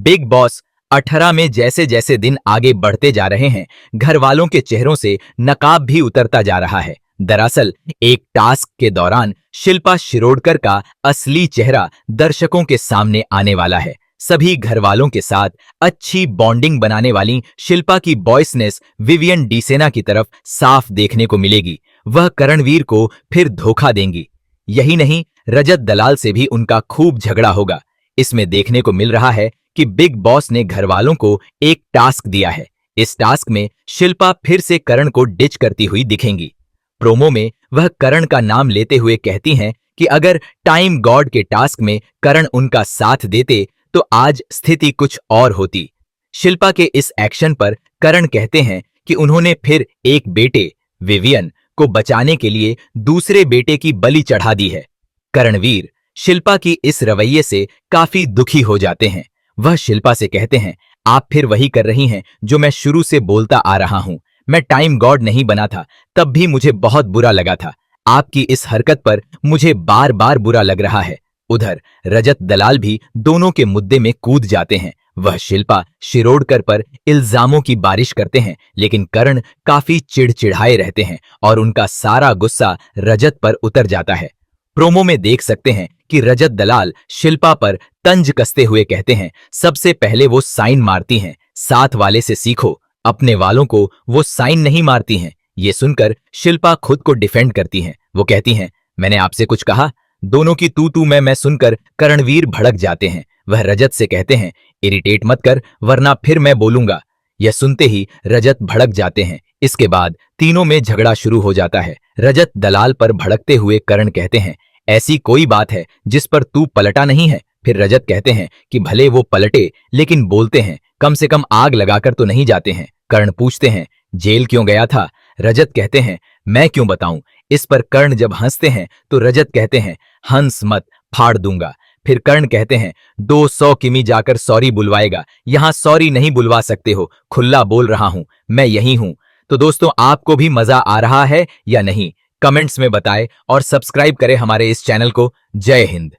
Big boss 18 में जैसे जैसे दिन आगे बढ़ते जा रहे हैं, घर वालों के चेहरों से नकाब भी उतरता जा रहा है। दरअसल एक टास्क के दौरान शिल्पा शिरोडकर का असली चेहरा दर्शकों के सामने आने वाला है। सभी घर वालों के साथ अच्छी बॉन्डिंग बनाने वाली शिल्पा की बॉयसनेस विवियन डीसेना की तरफ साफ देखने को मिलेगी। वह करणवीर को फिर धोखा देंगी। यही नहीं, रजत दलाल से भी उनका खूब झगड़ा होगा। इसमें देखने को मिल रहा है कि बिग बॉस ने घर वालों को एक टास्क दिया है। इस टास्क में शिल्पा फिर से करण को डिच करती हुई दिखेंगी। प्रोमो में वह करण का नाम लेते हुए कहती हैं कि अगर टाइम गॉड के टास्क में करण उनका साथ देते तो आज स्थिति कुछ और होती। शिल्पा के इस एक्शन पर करण कहते हैं कि उन्होंने फिर एक बेटे विवियन को बचाने के लिए दूसरे बेटे की बलि चढ़ा दी है। करणवीर शिल्पा की इस रवैये से काफी दुखी हो जाते हैं। वह शिल्पा से कहते हैं, आप फिर वही कर रही हैं जो मैं शुरू से बोलता आ रहा हूं। मैं टाइम गॉड नहीं बना था, तब भी मुझे बहुत बुरा लगा था। आपकी इस हरकत पर मुझे बार बार बुरा लग रहा है। उधर रजत दलाल भी दोनों के मुद्दे में कूद जाते हैं। वह शिल्पा शिरोडकर पर इल्जामों की बारिश करते हैं, लेकिन करण काफी चिड़चिड़ाए रहते हैं और उनका सारा गुस्सा रजत पर उतर जाता है। प्रोमो में देख सकते हैं कि रजत दलाल शिल्पा पर तंज कसते हुए कहते हैं, सबसे पहले वो साइन मारती हैं, साथ वाले से सीखो, अपने वालों को वो साइन नहीं मारती हैं। ये सुनकर शिल्पा खुद को डिफेंड करती हैं। वो कहती हैं, मैंने आपसे कुछ कहा? दोनों की तू मैं सुनकर करणवीर भड़क जाते हैं। वह रजत से कहते हैं, इरिटेट मत कर वरना फिर मैं बोलूंगा। यह सुनते ही रजत भड़क जाते हैं। इसके बाद तीनों में झगड़ा शुरू हो जाता है। रजत दलाल पर भड़कते हुए करण कहते हैं, ऐसी कोई बात है जिस पर तू पलटा नहीं है? फिर रजत कहते हैं कि भले वो पलटे, लेकिन बोलते हैं कम से कम आग लगाकर तो नहीं जाते हैं। कर्ण पूछते हैं, जेल क्यों गया था? रजत कहते हैं, मैं क्यों बताऊं। इस पर कर्ण जब हंसते हैं तो रजत कहते हैं, हंस मत, फाड़ दूंगा। फिर कर्ण कहते हैं, 200 किमी जाकर सॉरी बुलवाएगा, यहां सॉरी नहीं बुलवा सकते हो, खुला बोल रहा हूं, मैं यही हूं। तो दोस्तों, आपको भी मजा आ रहा है या नहीं? कमेंट्स में बताएं और सब्सक्राइब करें हमारे इस चैनल को। जय हिंद।